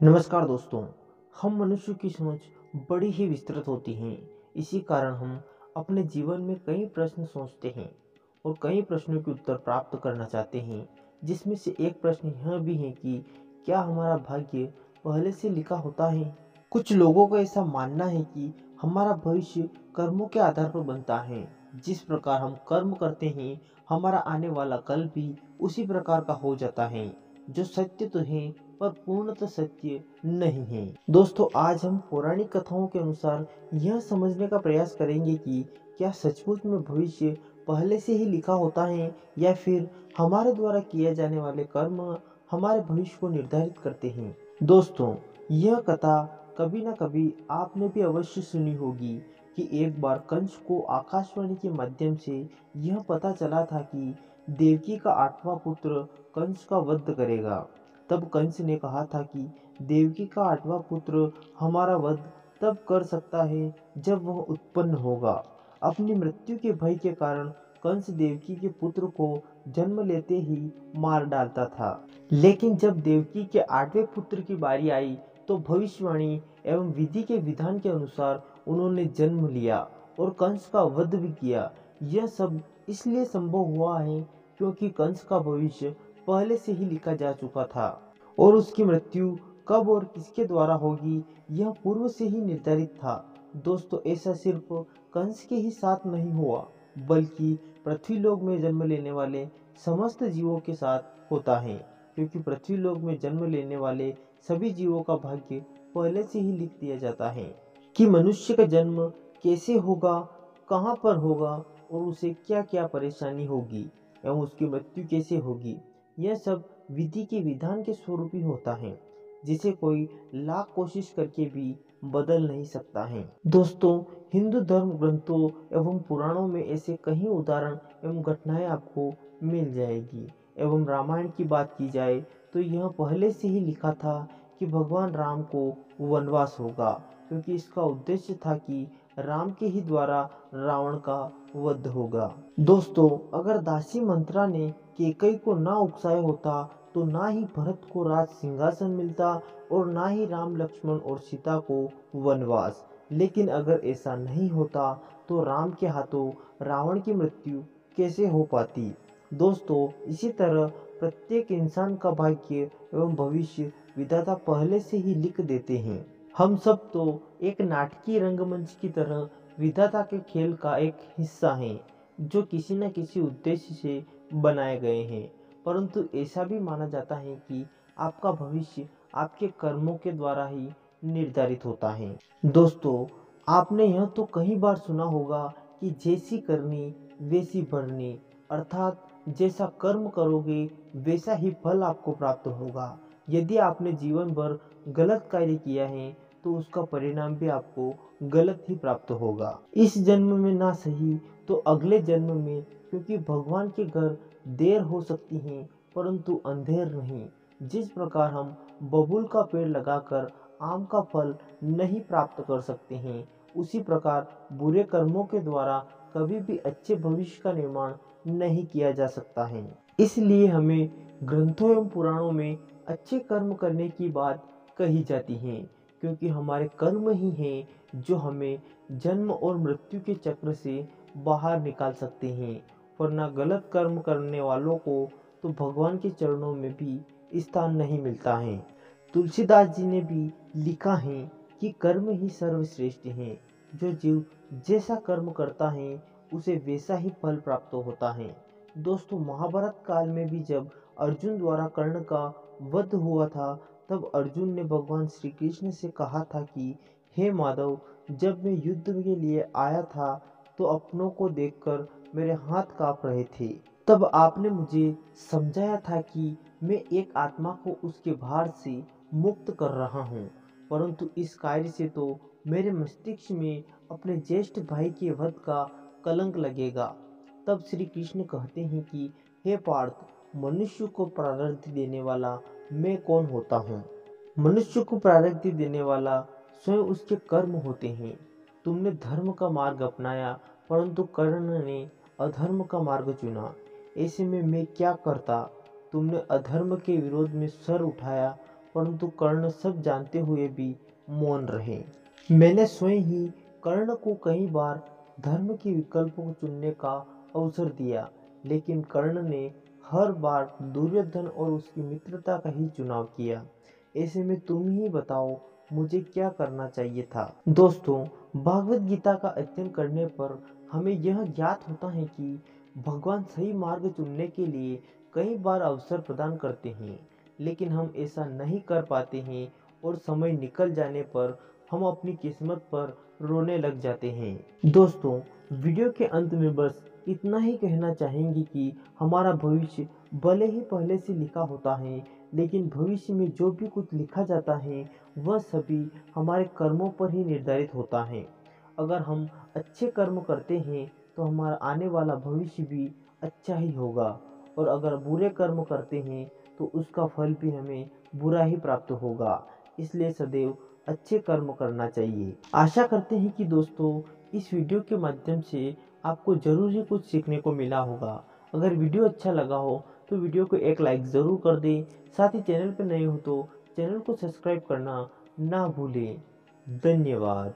नमस्कार दोस्तों। हम मनुष्य की सोच बड़ी ही विस्तृत होती है। इसी कारण हम अपने जीवन में कई प्रश्न सोचते हैं और कई प्रश्नों के उत्तर प्राप्त करना चाहते हैं, जिसमें से एक प्रश्न यह भी है कि क्या हमारा भाग्य पहले से लिखा होता है। कुछ लोगों का ऐसा मानना है कि हमारा भविष्य कर्मों के आधार पर बनता है। जिस प्रकार हम कर्म करते हैं, हमारा आने वाला कल भी उसी प्रकार का हो जाता है, जो सत्य तो है पर पूर्णतः सत्य नहीं है। दोस्तों, आज हम पौराणिक कथाओं के अनुसार यह समझने का प्रयास करेंगे कि क्या सचमुच में भविष्य पहले से ही लिखा होता है या फिर हमारे द्वारा किए जाने वाले कर्म हमारे भविष्य को निर्धारित करते हैं। दोस्तों, यह कथा कभी ना कभी आपने भी अवश्य सुनी होगी कि एक बार कंस को आकाशवाणी के माध्यम से यह पता चला था कि देवकी का 8वां पुत्र कंस का वध करेगा। तब कंस ने कहा था कि देवकी का 8वां पुत्र हमारा वध तब कर सकता है जब वह उत्पन्न होगा। अपनी मृत्यु के भय के कारण कंस देवकी के पुत्र को जन्म लेते ही मार डालता था। लेकिन जब देवकी के 8वें पुत्र की बारी आई तो भविष्यवाणी एवं विधि के विधान के अनुसार उन्होंने जन्म लिया और कंस का वध भी किया। यह सब इसलिए संभव हुआ है क्योंकि कंस का भविष्य पहले से ही लिखा जा चुका था और उसकी मृत्यु कब और किसके द्वारा होगी यह पूर्व से ही निर्धारित था। दोस्तों, ऐसा सिर्फ कंस के ही साथ नहीं हुआ, बल्कि पृथ्वीलोक में जन्म लेने वाले समस्त जीवों के साथ होता है, क्योंकि पृथ्वीलोक में जन्म लेने वाले सभी जीवों का भाग्य पहले से ही लिख दिया जाता है कि मनुष्य का जन्म कैसे होगा, कहाँ पर होगा और उसे क्या क्या परेशानी होगी एवं उसकी मृत्यु कैसे होगी। यह सब विधि के विधान के स्वरूप ही होता है, जिसे कोई लाख कोशिश करके भी बदल नहीं सकता है। दोस्तों, हिंदू धर्म ग्रंथों एवं पुराणों में ऐसे कई उदाहरण एवं घटनाएं आपको मिल जाएगी। एवं रामायण की बात की जाए तो यह पहले से ही लिखा था कि भगवान राम को वनवास होगा, क्योंकि इसका उद्देश्य था कि राम के ही द्वारा रावण का वध होगा। दोस्तों, अगर दासी मंत्रा ने केकई को ना उकसाया होता तो ना ही भरत को राज सिंहासन मिलता और ना ही राम लक्ष्मण और सीता को वनवास। लेकिन अगर ऐसा नहीं होता तो राम के हाथों रावण की मृत्यु कैसे हो पाती। दोस्तों, इसी तरह प्रत्येक इंसान का भाग्य एवं भविष्य विधाता पहले से ही लिख देते हैं। हम सब तो एक नाटकीय रंगमंच की तरह विधाता के खेल का एक हिस्सा हैं, जो किसी न किसी उद्देश्य से बनाए गए हैं। परंतु ऐसा भी माना जाता है कि आपका भविष्य आपके कर्मों के द्वारा ही निर्धारित होता है। दोस्तों, आपने यह तो कई बार सुना होगा कि जैसी करनी वैसी भरनी, अर्थात जैसा कर्म करोगे वैसा ही फल आपको प्राप्त होगा। यदि आपने जीवन भर गलत कार्य किया है तो उसका परिणाम भी आपको गलत ही प्राप्त होगा। इस जन्म में ना सही तो अगले जन्म में, क्योंकि भगवान के घर देर हो सकती है परंतु अंधेर नहीं। जिस प्रकार हम बबूल का पेड़ लगाकर आम का फल नहीं प्राप्त कर सकते हैं, उसी प्रकार बुरे कर्मों के द्वारा कभी भी अच्छे भविष्य का निर्माण नहीं किया जा सकता है। इसलिए हमें ग्रंथों एवं पुराणों में अच्छे कर्म करने की बात कही जाती है, क्योंकि हमारे कर्म ही हैं जो हमें जन्म और मृत्यु के चक्र से बाहर निकाल सकते हैं। वरना गलत कर्म करने वालों को तो भगवान के चरणों में भी स्थान नहीं मिलता है। तुलसीदास जी ने भी लिखा है कि कर्म ही सर्वश्रेष्ठ है। जो जीव जैसा कर्म करता है उसे वैसा ही फल प्राप्त होता है। दोस्तों, महाभारत काल में भी जब अर्जुन द्वारा कर्ण का वध हुआ था, तब अर्जुन ने भगवान श्री कृष्ण से कहा था कि हे माधव, जब मैं युद्ध के लिए आया था तो अपनों को देखकर मेरे हाथ कांप रहे थे। तब आपने मुझे समझाया था कि मैं एक आत्मा को उसके भार से मुक्त कर रहा हूँ, परंतु इस कार्य से तो मेरे मस्तिष्क में अपने ज्येष्ठ भाई के वध का कलंक लगेगा। तब श्री कृष्ण कहते हैं कि हे पार्थ, मनुष्य को प्रारब्ध देने वाला मैं कौन होता हूँ। मनुष्य को प्रारब्ध देने वाला स्वयं उसके कर्म होते हैं। तुमने धर्म का मार्ग अपनाया परंतु कर्ण ने अधर्म का मार्ग चुना। ऐसे में मैं क्या करता। तुमने अधर्म के विरोध में सर उठाया परंतु कर्ण सब जानते हुए भी मौन रहे। मैंने स्वयं ही कर्ण को कई बार धर्म के विकल्प को चुनने का अवसर दिया, लेकिन कर्ण ने हर बार दुर्योधन और उसकी मित्रता का ही चुनाव किया। ऐसे में तुम ही बताओ मुझे क्या करना चाहिए था। दोस्तों, भागवत गीता का अध्ययन करने पर हमें यह ज्ञात होता है कि भगवान सही मार्ग चुनने के लिए कई बार अवसर प्रदान करते हैं, लेकिन हम ऐसा नहीं कर पाते हैं और समय निकल जाने पर हम अपनी किस्मत पर रोने लग जाते हैं। दोस्तों, वीडियो के अंत में बस इतना ही कहना चाहेंगे कि हमारा भविष्य भले ही पहले से लिखा होता है, लेकिन भविष्य में जो भी कुछ लिखा जाता है वह सभी हमारे कर्मों पर ही निर्धारित होता है। अगर हम अच्छे कर्म करते हैं तो हमारा आने वाला भविष्य भी अच्छा ही होगा, और अगर बुरे कर्म करते हैं तो उसका फल भी हमें बुरा ही प्राप्त होगा। इसलिए सदैव अच्छे कर्म करना चाहिए। आशा करते हैं कि दोस्तों इस वीडियो के माध्यम से आपको जरूर ही कुछ सीखने को मिला होगा। अगर वीडियो अच्छा लगा हो तो वीडियो को एक लाइक ज़रूर कर दें। साथ ही चैनल पर नए हो तो चैनल को सब्सक्राइब करना ना भूलें। धन्यवाद।